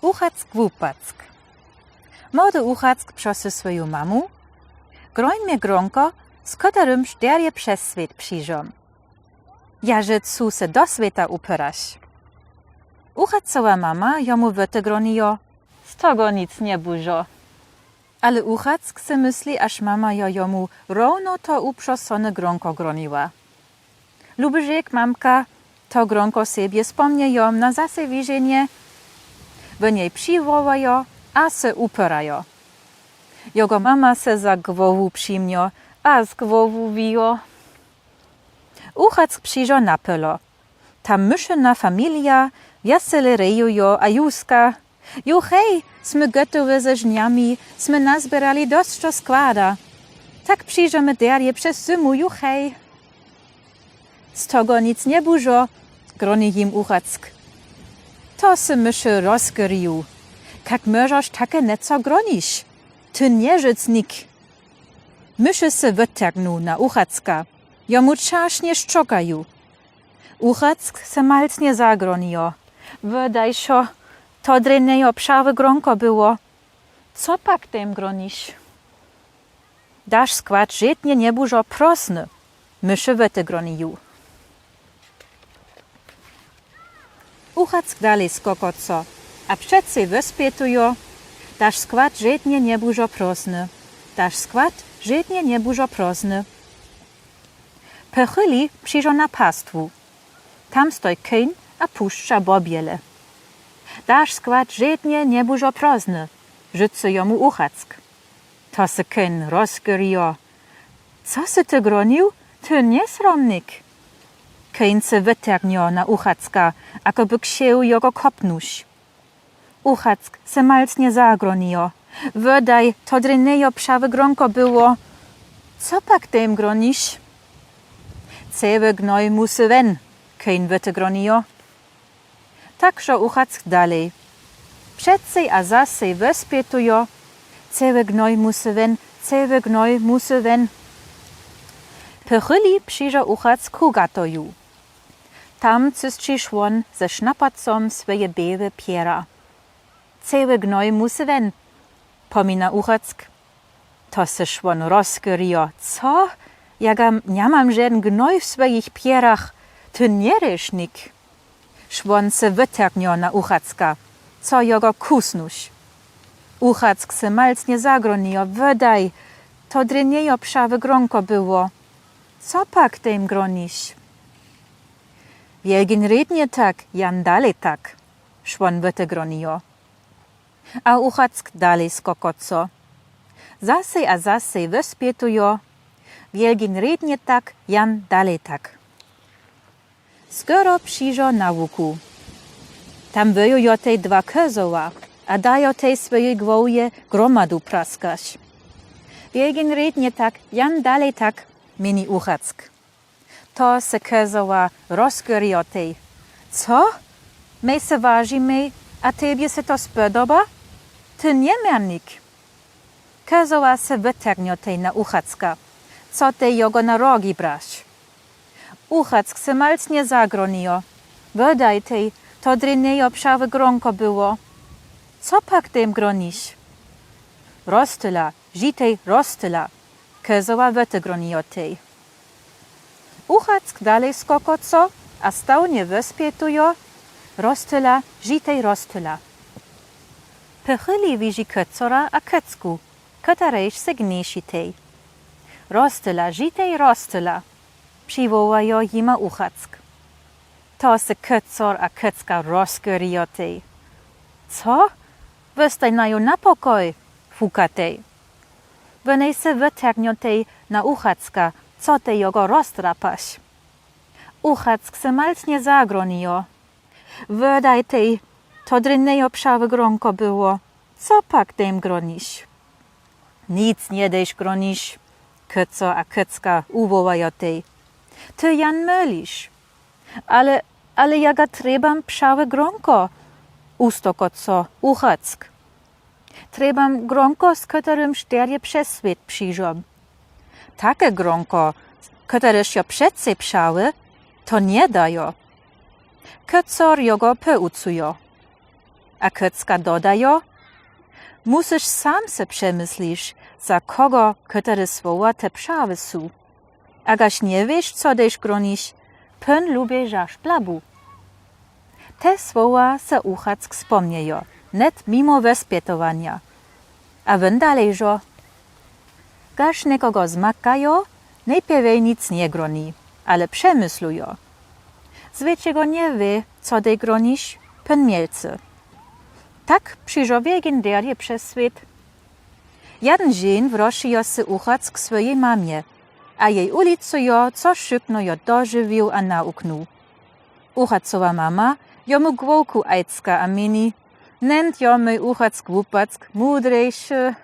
Uchack wupack. Młody Uchack prosy swoją mamu, groń mnie gronko, z którym szderje przez świat przyjrzą. Jaże cu se do świata upyraś. Uchaccowa mama jomu wytygronijo, z tego nic nie burzo. Ale Uchack se myśli, aż mama jomu równo to uprzosone gronko groniła. Lubiżek mamka to gronko sobie wspomnieją na zase widzenie, w niej przywołają, a se upyrają. Jego mama se za głowu przyjmio, a z głowu wijo. Uchack przyjrzał na pylo. Ta myszyna familia wesele rejujo, a Józka. Hej, smy gotowe ze żniami, smy nazbierali dość co składa. Tak przyjrzymy derje przez zimu, hej. Z tego nic nie burzo, groni im Uchack. To se myszy rozgryju. Jak możesz takie nieco gronisz? Ty nie życnik. Myszy se wytargną na Uchacka. Jomu czasznie szczokają. Uchack se malcnie zagronijo. Wydaj się, to drenejo pszawe gronko było. Co pak tym gronisz? Dasz skład żytnie nie burzo prosny. Myszy wytygroniją. Uchack dalej skokoco, a przed wyspietujo. Dasz skład żytnie nie burzo prosny. Dasz skład żytnie nie burzo prosny. Pechyli przyjrzą na pastwu. Tam stoi koń, a puszcza bobiele. Dasz skład żytnie nie burzo prosny, życy jomu Uchack. To se koń rozgryjo. Co se ty gronił? Ty niesromnik. Koń se wytargnio na Uchacka, ako by księł jego kopnuś. Uchack se malcnie zagronijo. Wydaj, to drenejo pszawe gronko było. Co pak tym gronisz? Cały gnoj musy wen, koń wytygronijo. Także Uchack dalej. Przedsej a zasej wyspietujo. Cały gnoj musy wen, cały gnoj musy wen. Pechyli przyjrzał Uchack ku gatoju. Tam cysczy szłon ze sznapacom swoje bewe piera. Cały gnoj musy wen, pomina Uchack. To se szłon rozgryjo. Co? Ja nie mam żaden gnoj w swoich pierach. Ty nie rysznik. Szłon se wytargnio na Uchacka. Co jego kusnuś. Uchack se malcnie zagronijo. Wydaj, to drenejo pszawe gronko było. Co pak tym gronisz? Wielgin rednie tak, jan dalej tak. Szłon wytygronijo. A Uchack dalej skokoco. Zasej a zasej wyspietujo. Wielgin rednie tak, jan dalej tak. Skoro przyjrzał na łuku. Tam wyjo tej dwa kozoła, a dajo tej swojej głowie gromadu praskać. Wielgin rednie tak, jan dalej tak, mini Uchack. To se kozoła rozgryjo tej. Co? My se ważymy, a tobie se to spodoba? Ty nie miernik. Kozoła se wytargnio tej na Uchacka. Co tej jego na rogi brać? Uchack se malcnie zagronijo. Wydaj tej, to drenejo pszawe gronko było. Co pak tym gronisz? Roztyla, żitej roztyla. Kozoła wytygronijo tej. Uchack dalej skokoco, a stał nie wyspietujo. Roztyla, żitej roztyla. Pechyli widzi kecora a kecku, którejś se gnieši tej. Roztyla, żitej roztyla. Przywołajo jima Uchack. To se kecor a kecka rozgryjo tej. Co? Wystajnają na pokoj, fuka tej. Wynej se wytargnio tej na Uchacka, co tej jego rozdrapaś. Uchack se malcnie zagronijo. Wydaj tej, to drenejo pszawe gronko było. Co pak tym gronisz? Nic nie dejś gronisz, keco a kecka uwołajo tej. Ty jan mylisz. Ale ja ga trebam pszawe gronko, ustokoco Uchack. Trebam gronko, z którym szterje przez świat przyjrzą. Takie gronko, które się przedse pszały, to nie dajo. Kecor jego poucujo. A kycka dodajo, musisz sam se przemyslisz, za kogo kytery słowa te przawy su. Agaś nie wiesz, co dejś gronisz, pön lubię żaż blabu. Te słowa se Uchack wspomniejo, net mimo wespietowania. A wyn dalejżo. Gaż nekogo zmakajo, najpierwej nic nie groni, ale przemyslujo. Zwieczego nie wie, co dej gronisz, pön mielcy. Tak przyjrzał legendarnie przez świat. Jeden dzień wroszyjo se Uchack k swojej mamie, a jej ulicujo, co szybno jo dożywił a nauknął. Uchackowa mama jomu głołku ajcka a mini, nęt jo my Uchack głupack, mudrejszy,